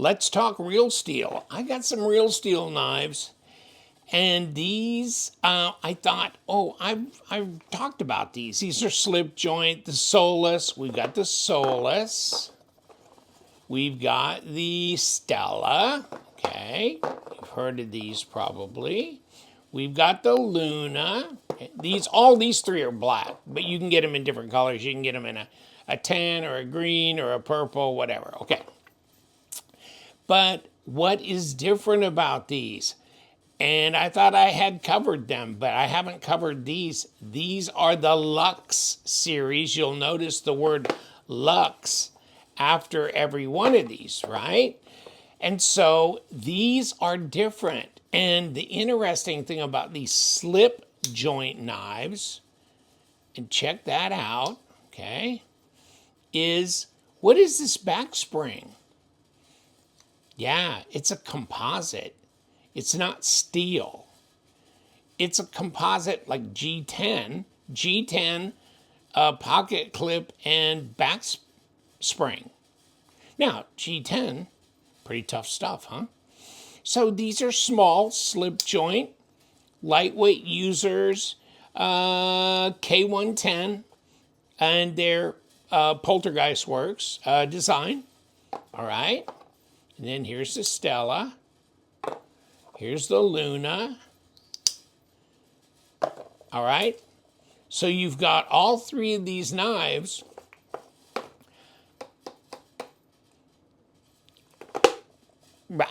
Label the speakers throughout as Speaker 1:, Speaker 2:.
Speaker 1: let's talk real steel. I got some real steel knives, and these, I thought, oh, I've talked about these. These are slip joint, the Solus. We've got the Solus. We've got the Stella. Okay, you've heard of these probably. We've got the Luna. All these three are black, but you can get them in different colors. You can get them in a tan or a green or a purple, whatever. Okay. But what is different about these? And I thought I had covered them, but I haven't covered these. These are the Lux series. You'll notice the word Lux after every one of these, right? And so these are different. And the interesting thing about these slip joint knives, and check that out, okay, is what is this back spring? Yeah, it's a composite. It's not steel. It's a composite like G10, pocket clip and back spring. Now, G10, pretty tough stuff, huh? So these are small slip joint, lightweight users, K110, and they're Poltergeist Works design. All right. And then here's the Stella. Here's the Luna. All right. So you've got all three of these knives.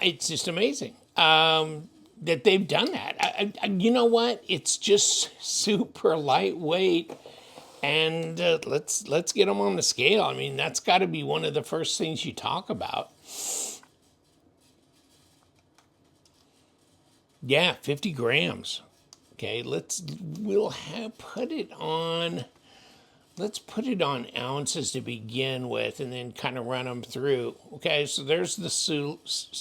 Speaker 1: It's just amazing that they've done that. You know what? It's just super lightweight. And let's get them on the scale. I mean, that's got to be one of the first things you talk about. Yeah, 50 grams. Okay, let's put it on ounces to begin with, and then kind of run them through. Okay, so there's the Solus.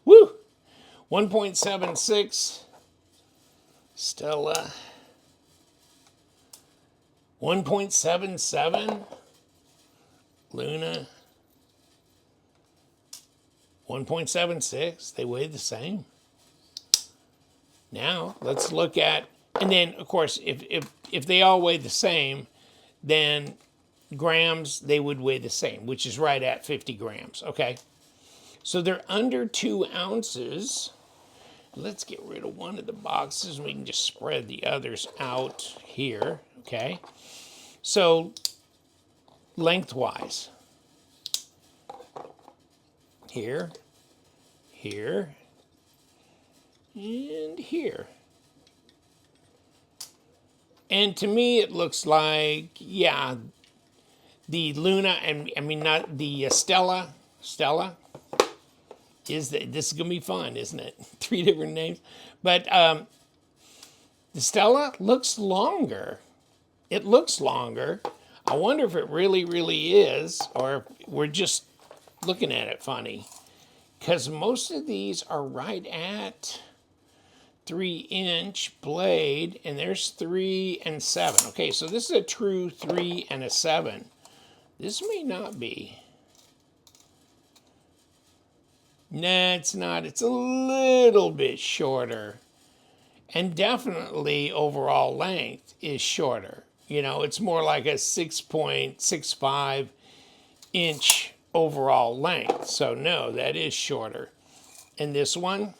Speaker 1: Woo! 1.76. Stella. 1.77. Luna. 1.76. They weigh the same. Now, let's look at, and then, of course, if they all weigh the same, then grams, they would weigh the same, which is right at 50 grams, okay? So they're under 2 ounces. Let's get rid of one of the boxes. We can just spread the others out here, okay? So, lengthwise, here, here, and here. And to me, it looks like, yeah, the Luna, and I mean, not the Stella, this is going to be fun, isn't it? 3 different names. But the Stella looks longer. It looks longer. I wonder if it really, really is, or if we're just looking at it funny. Because most of these are right at 3-inch blade, and there's 3 and 7. Okay, so this is a true 3 and a 7. This may not be. Nah, it's not. It's a little bit shorter. And definitely overall length is shorter. You know, it's more like a 6.65 inch overall length. So no, that is shorter. And this one,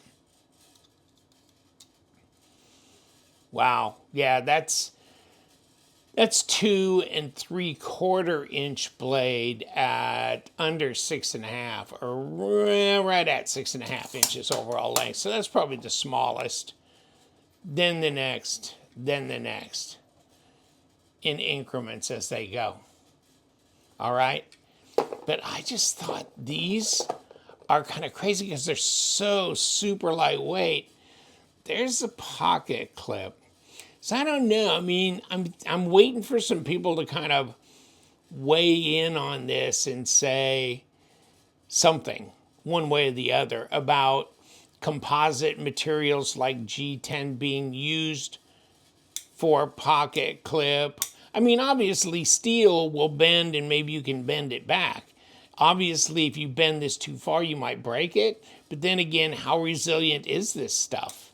Speaker 1: wow, yeah, that's 2 3/4 inch blade at under 6.5, or right at 6.5 inches overall length. So that's probably the smallest. Then the next, then the next, in increments as they go. All right? But I just thought these are kind of crazy because they're so super lightweight. There's a pocket clip. So I don't know. I mean, I'm waiting for some people to kind of weigh in on this and say something, one way or the other, about composite materials like G10 being used for pocket clip. I mean, obviously steel will bend and maybe you can bend it back. Obviously, if you bend this too far, you might break it. But then again, how resilient is this stuff?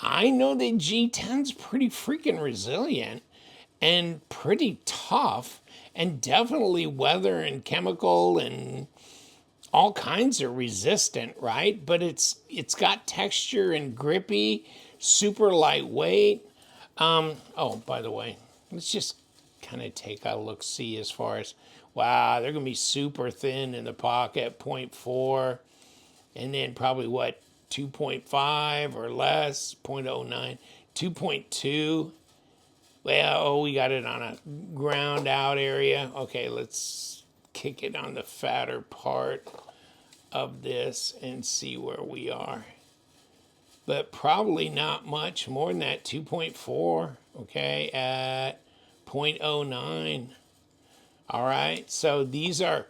Speaker 1: I know that G10's pretty freaking resilient and pretty tough, and definitely weather and chemical and all kinds of resistant, right? But it's got texture and grippy, super lightweight. Oh, by the way, let's just kind of take a look-see as far as, wow, they're going to be super thin in the pocket, 0.4, and then probably, what, 2.5 or less, 0.09, 2.2. Well, oh, we got it on a ground out area. Okay, let's kick it on the fatter part of this and see where we are. But probably not much more than that, 2.4, okay, at 0.09. All right, so these are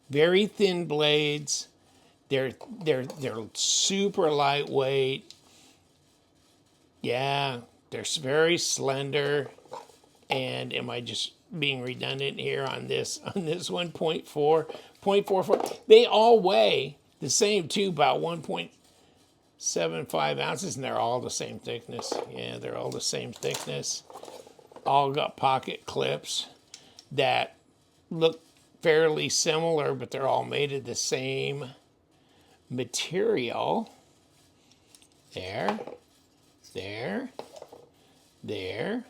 Speaker 1: very thin blades. They're super lightweight. Yeah, they're very slender. And am I just being redundant here on this one? 0.4, 0.44. They all weigh the same too, about 1.75 ounces, and they're all the same thickness. Yeah, they're all the same thickness. All got pocket clips that look fairly similar, but they're all made of the same material. There, there, there.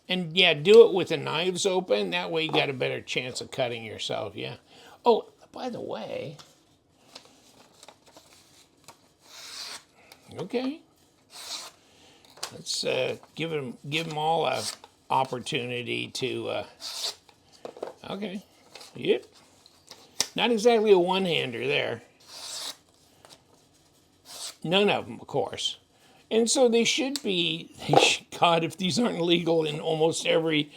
Speaker 1: And yeah, do it with the knives open. That way you got a better chance of cutting yourself, yeah. Oh, by the way, okay. Let's give them all a opportunity to, okay, yep. Not exactly a one-hander there. None of them, of course. And so they should be, God, if these aren't legal in almost every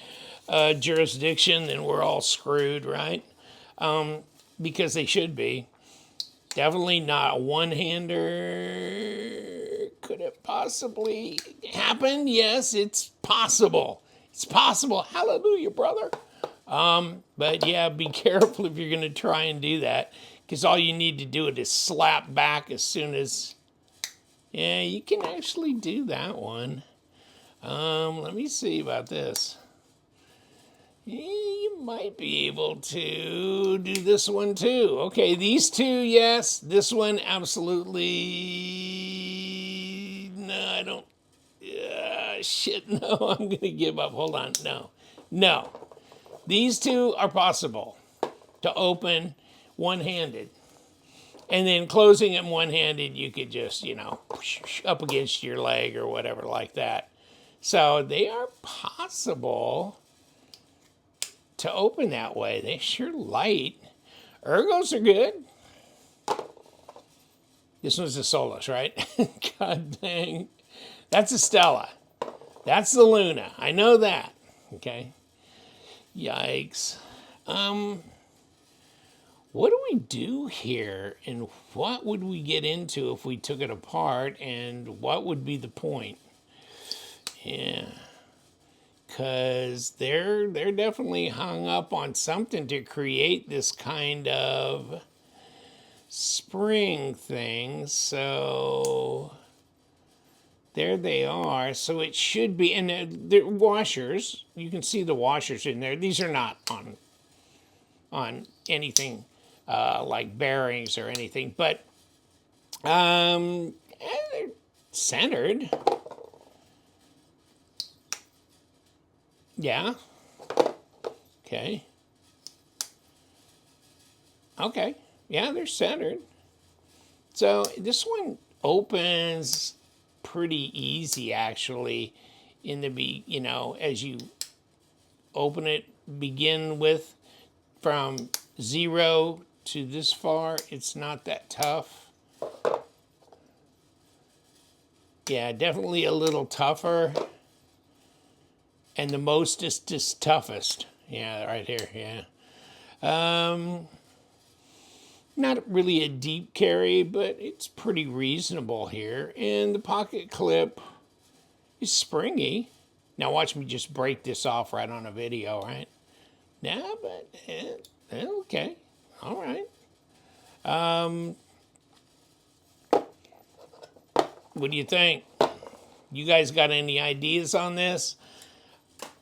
Speaker 1: jurisdiction, then we're all screwed, right? Because they should be. Definitely not a one-hander. Could it possibly happen? Yes, it's possible. It's possible. Hallelujah, brother. But yeah, be careful if you're going to try and do that, because all you need to do is slap back as soon as... Yeah, you can actually do that one. Let me see about this. Yeah, you might be able to do this one too. Okay, these two, yes. This one, absolutely. No, I don't. Shit, no, I'm going to give up. Hold on. No. No. These two are possible to open one-handed. And then closing it one-handed, you could just, up against your leg or whatever like that. So they are possible to open that way. They're sure light. Ergos are good. This one's a Solus, right? God dang. That's a Stella. That's the Luna. I know that. Okay. Yikes. What do we do here, and what would we get into if we took it apart, and what would be the point? Yeah, because they're definitely hung up on something to create this kind of spring thing. So there they are. So it should be, and they're washers. You can see the washers in there. These are not on anything like bearings or anything, but they're centered. Yeah. Okay. Okay. Yeah, they're centered. So this one opens pretty easy, actually, in the as you open it, begin with from 0 to this far, it's not that tough. Yeah, definitely a little tougher. And the mostest is toughest. Yeah, right here, yeah. Not really a deep carry, but it's pretty reasonable here. And the pocket clip is springy. Now watch me just break this off right on a video, right? Yeah, but okay. All right. What do you think? You guys got any ideas on this?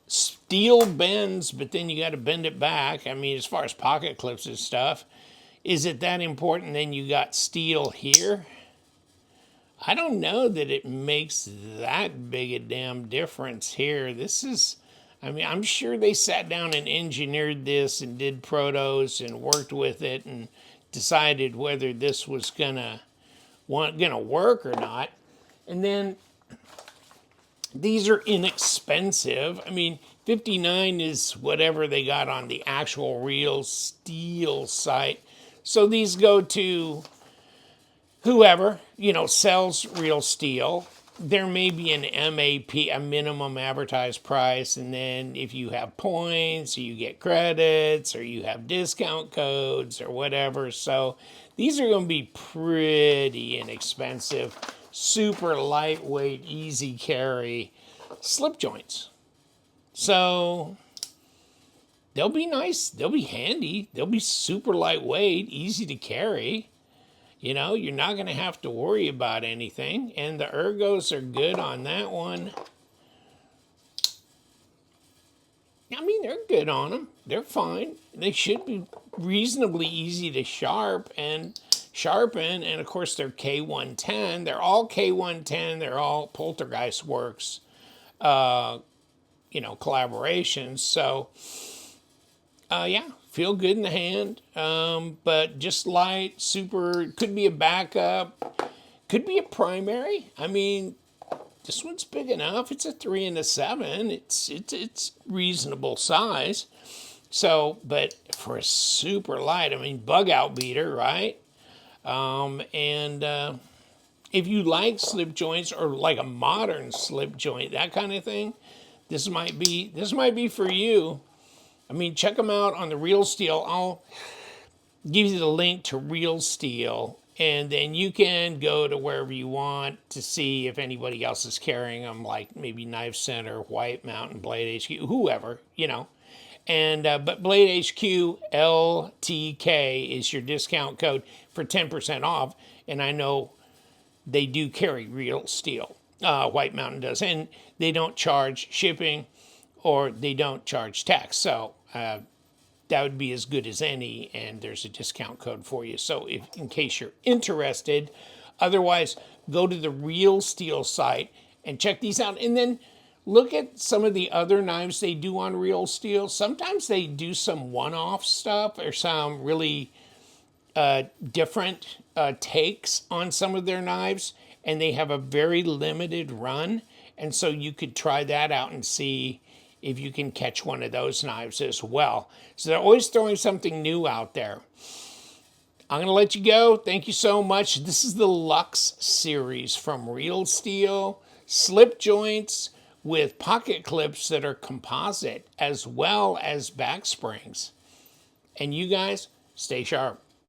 Speaker 1: Steel bends, but then you got to bend it back. I mean, as far as pocket clips and stuff, is it that important? Then you got steel here. I don't know that it makes that big a damn difference here. This is, I mean, I'm sure they sat down and engineered this and did protos and worked with it and decided whether this was gonna work or not. And then these are inexpensive. I mean, 59 is whatever they got on the actual Real Steel site. So these go to whoever, sells Real Steel. There may be an MAP, a minimum advertised price, and then if you have points, or you get credits, or you have discount codes, or whatever. So these are going to be pretty inexpensive, super lightweight, easy carry slip joints. So they'll be nice, they'll be handy, they'll be super lightweight, easy to carry. You're not going to have to worry about anything. And the ergos are good on that one. I mean, they're good on them. They're fine. They should be reasonably easy to sharpen. And of course, they're K110. They're all K110. They're all Poltergeist Works, collaborations. So, yeah. Feel good in the hand, but just light, super, could be a backup, could be a primary. I mean, this one's big enough. It's a 3 and a 7. It's reasonable size. So, but for a super light, I mean, bug out beater, right? And if you like slip joints or like a modern slip joint, that kind of thing, this might be for you. I mean, check them out on the Real Steel. I'll give you the link to Real Steel, and then you can go to wherever you want to see if anybody else is carrying them, like maybe Knife Center, White Mountain, Blade HQ, whoever, And but Blade HQ LTK is your discount code for 10% off, and I know they do carry Real Steel. White Mountain does, and they don't charge shipping or they don't charge tax. So that would be as good as any, and there's a discount code for you. So in case you're interested, otherwise go to the Real Steel site and check these out. And then look at some of the other knives they do on Real Steel. Sometimes they do some one-off stuff or some really different takes on some of their knives, and they have a very limited run. And so you could try that out and see if you can catch one of those knives as well. So they're always throwing something new out there. I'm going to let you go. Thank you so much. This is the Lux series from Real Steel. Slip joints with pocket clips that are composite as well as back springs. And you guys, stay sharp.